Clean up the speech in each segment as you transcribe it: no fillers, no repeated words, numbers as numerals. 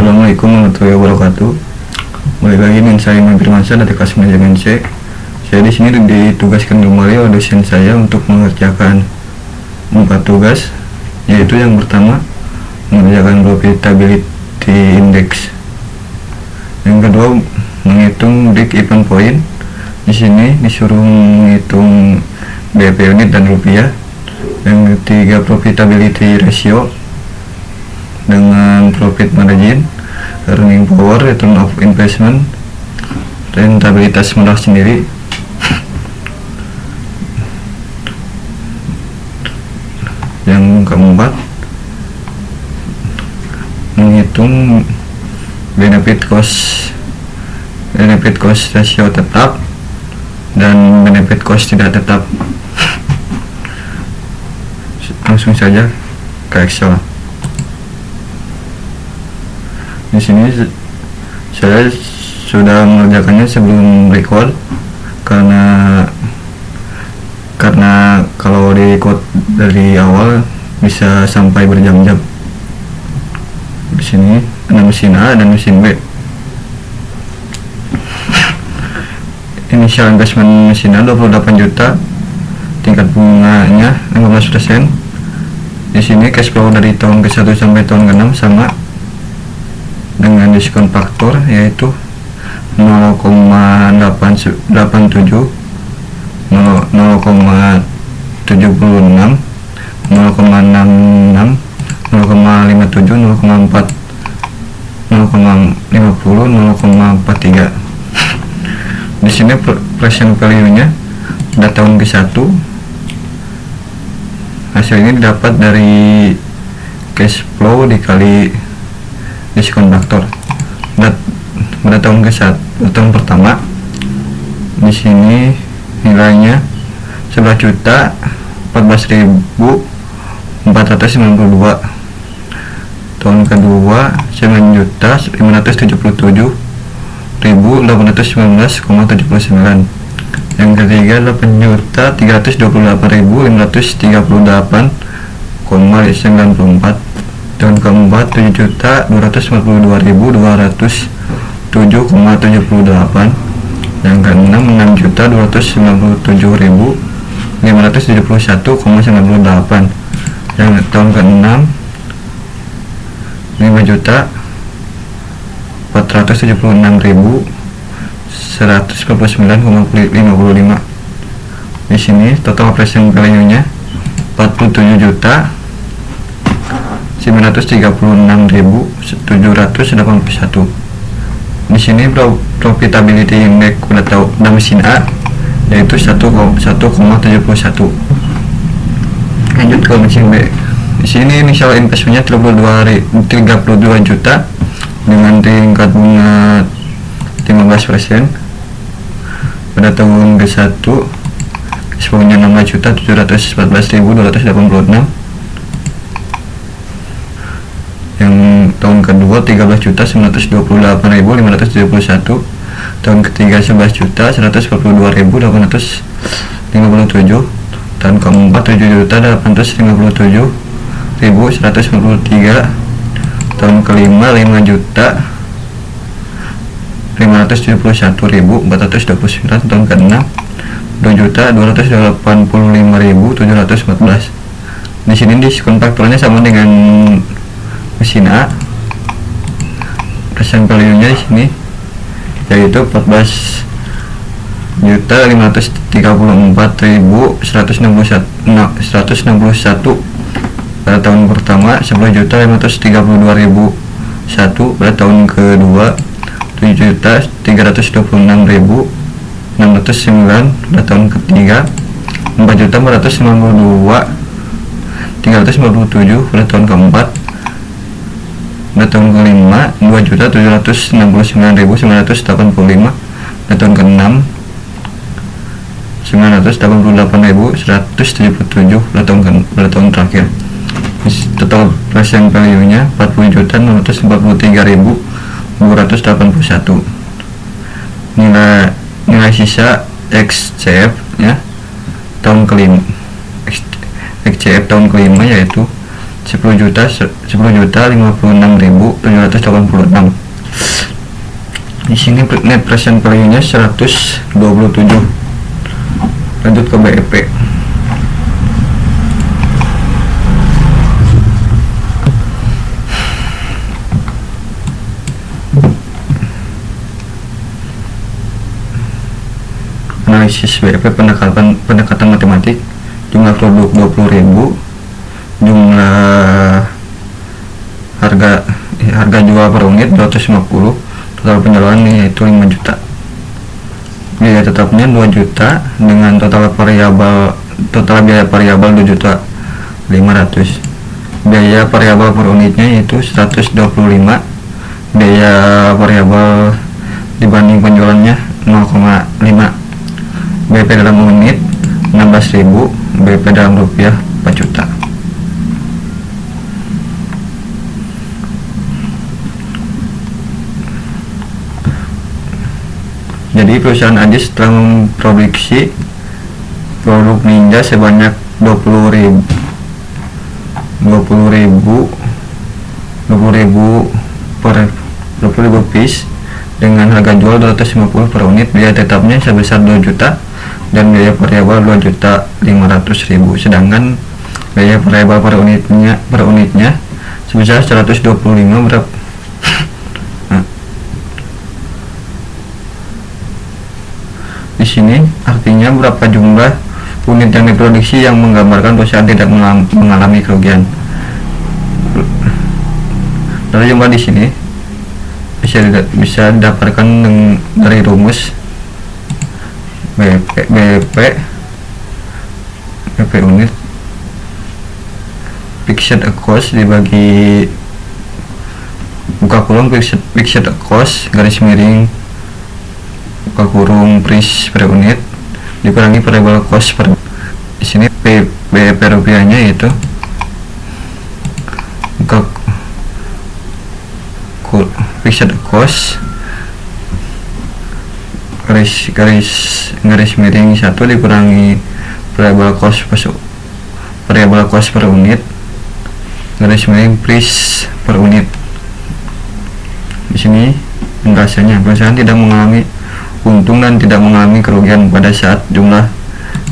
Assalamualaikum warahmatullahi wabarakatuh. Balik lagi dengan saya Iman Firmansyah dari kelas manajemen C. Saya di sini ditugaskan kembali oleh dosen saya untuk mengerjakan 4 tugas, yaitu yang pertama mengerjakan profitability index, yang kedua menghitung break even point. Di sini disuruh menghitung BP unit dan rupiah. Yang ketiga profitability ratio dengan profit margin, earning power, return of investment, rentabilitas modal sendiri. Yang keempat menghitung benefit cost ratio tetap dan benefit cost tidak tetap. Langsung saja ke Excel. Di sini saya sudah mengerjakannya sebelum record karena kalau di record dari awal bisa sampai berjam-jam. Di sini ada mesin A dan mesin B. Initial investment mesin A 28 juta, tingkat bunganya 15%. Di sini cash flow dari tahun ke-1 sampai tahun ke-6 sama dengan diskon faktor, yaitu 0,87, 0,76, 0,66, 0,67, 0,4, 0,50, 0,43. Di sini present value-nya pada tahun ke-1. Hasil ini didapat dari cash flow dikali diskon faktor. Pada tahun ke-1, tahun pertama, di sini nilainya 11.14.492. Tahun kedua 9.577.819,79. Yang ketiga 8.328.538,94. Tahun keempat 7.252.207,78. Yang keenam 6.297.571,98. Yang tahun keenam 5.476.149,55. Di sini total present value-nya 47.936.781. Di sini profitability index pada mesin A yaitu 1,71. Lanjut ke mesin B. Di sini initial investmentnya 32 juta dengan tingkat bunga 15%. Pada tahun ke-1 cashflow-nya 16.714.286. Yang tahun kedua 13.928.571. Tahun ketiga 11.142.857. Tahun keempat 7.857.153. Tahun kelima 5.571.429. Tahun keenam 2.285.714. Di sini diskon faktornya sama dengan mesin A. Present value-nya di sini yaitu 14.334.161 pada tahun pertama, 10.532.001 pada tahun kedua, 7.326.609 pada tahun ketiga, 4.492.357 pada tahun keempat, pada tahun kelima 2.769.985 pada tahun keenam, 988.177 pada tahun terakhir. Total present value-nya 40.643.281. Nilai sisa XCF ya tahun kelima, XCF tahun kelima yaitu 10.056.786. Di sini net present value-nya 127. Lanjut ke BEP. Analisis BEP pendekatan matematik. Jumlah produk 20.000, jumlah harga jual per unit 250, total penjualan yaitu 5 juta. Biaya tetapnya 2 juta dengan total biaya variabel 2 juta 500. Biaya variabel per unitnya yaitu 125. Biaya variabel dibanding penjualannya 0,5. BP dalam unit 16.000, BP dalam rupiah 4 juta. Jadi perusahaan Adis telah memproduksi produk Ninja sebanyak 20.000 piece dengan harga jual 250 per unit. Biaya tetapnya sebesar 2 juta dan biaya variabel 2.500.000. Sedangkan biaya variabel per unitnya sebesar 125 berapa? Di sini artinya berapa jumlah unit yang diproduksi yang menggambarkan perusahaan tidak mengalami kerugian. Dari jumlah di sini bisa didapatkan dari rumus BP unit fixed cost dibagi buka kurung fixed cost garis miring buka kurung price per unit dikurangi variable cost per. Di sini BP rupiahnya yaitu buka fixed cost garis miring 1 dikurangi variable cost per unit garis miring price per unit. Di sini penjelasannya, perusahaan tidak mengalami untung dan tidak mengalami kerugian pada saat jumlah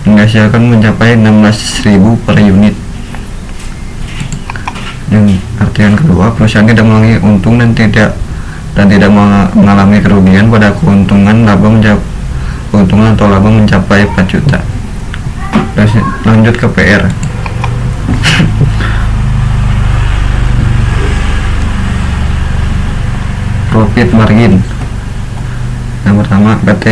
yang dihasilkan mencapai 16.000 per unit. Yang artian kedua, perusahaan tidak mengalami untung dan tidak mengalami kerugian pada keuntungan atau laba mencapai 4 juta. Lanjut ke PR. Profit margin. Yang pertama PT,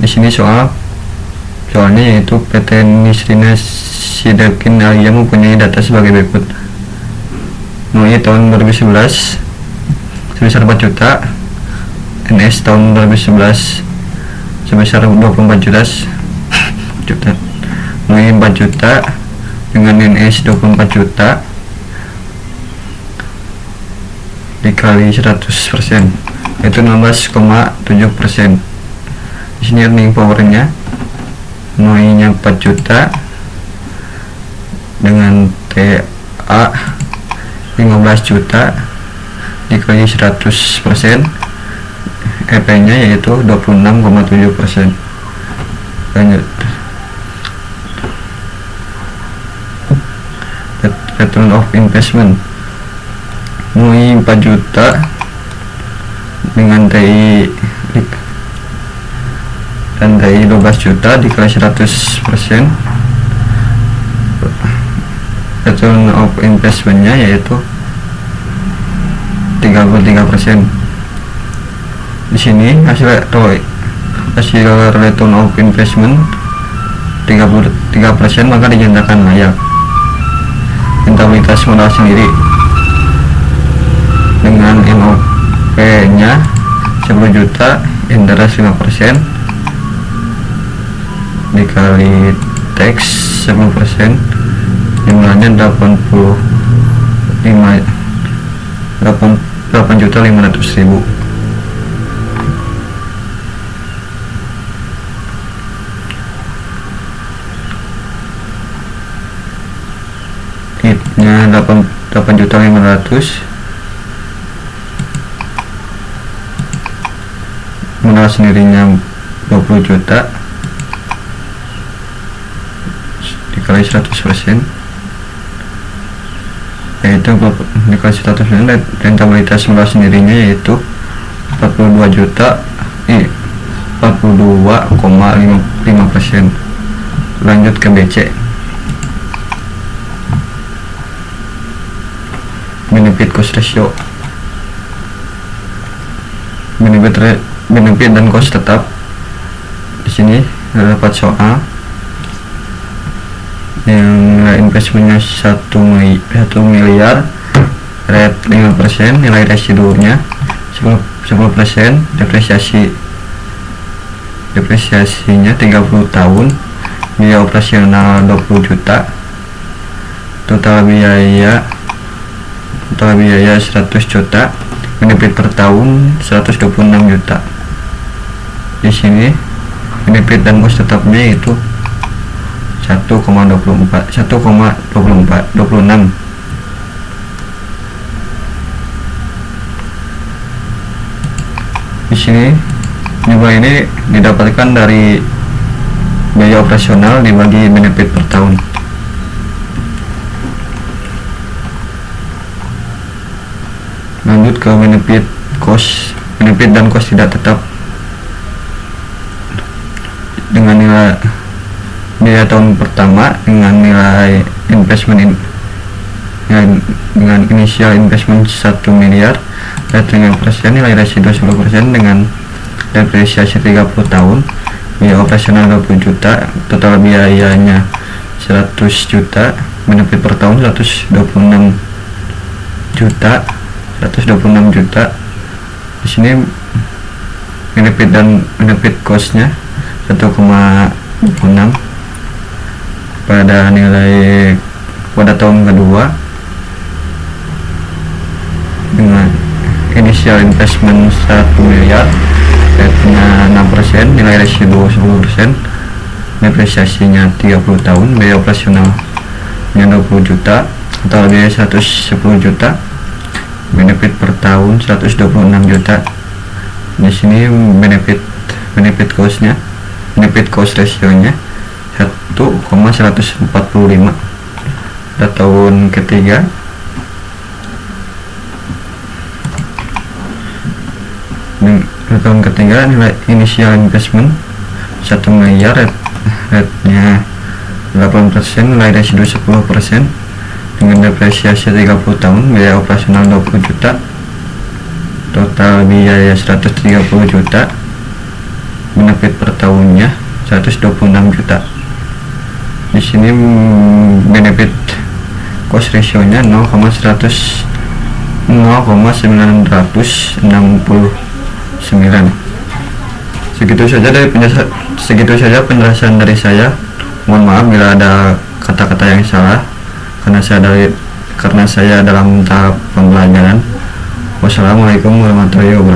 di sini soalnya yaitu PT Nisrina Sidakin Alia mempunyai data sebagai berikut. Mulai tahun 2011 sebesar 4 juta, NS tahun 2011 sebesar 24 juta, mulai 4 juta dengan NS 24 juta dikali 100% itu 16,7%. Di sini earning powernya mulainya 4 juta dengan TA 15 juta dikali 100%, EP nya yaitu 26,7%. Lanjut, return of investment mulai 4 juta dengan TI 12 juta dikali 100%, return of investment nya yaitu 33%. Di sini hasil return of investment 33%, maka dinyatakan layak. Rentabilitas modal sendiri dengan NOP nya 10 juta, interest 5% dikali tax 10%, jumlahnya 8.500.000. nya 8.500.000, modal sendirinya 20 juta dikali 100%, yaitu dikali 100%, dan rentabilitas modal sendirinya yaitu 42,5%. Lanjut ke BC, benefit cost ratio. Benefit dan cost tetap. Di sini terdapat soal yang nilai investmentnya 1 miliar, rate 5%, nilai residunya 10%, depresiasinya 30 tahun, biaya operasional 20 juta, total biaya 100 juta, benefit per tahun 126 juta. Di sini benefit dan cost tetapnya itu 1,26. Di sini nilai ini didapatkan dari biaya operasional dibagi benefit per tahun. Lanjut ke benefit dan cost tidak tetap. Dengan nilai biaya tahun pertama dengan nilai investment dengan initial investment 1 miliar, rate 5%, nilai residu 10%, dengan depresiasi 30 tahun, biaya operasional 20 juta, total biayanya 100 juta, benefit per tahun 126 juta. Di sini benefit dan benefit costnya 1,6 pada tahun kedua, dengan initial investment 1 miliar, rate-nya 6%, nilai residu 10%, depresiasinya 30 tahun, biaya operasionalnya 20 juta, total biaya 110 juta, benefit per tahun 126 juta. Di sini benefit cost ratio-nya 1,145. Pada tahun ketiga nilai initial investment 1 miliar, rate-nya 8%, nilai residu 10%, dengan depresiasi 30 tahun, biaya operasional 20 juta, total biaya 130 juta, benefit per tahunnya 126 juta. Di sini benefit cost ratio-nya 0,969. Segitu saja penjelasan dari saya. Mohon maaf bila ada kata-kata yang salah, karena saya dalam tahap pembelajaran. Wassalamualaikum warahmatullahi wabarakatuh.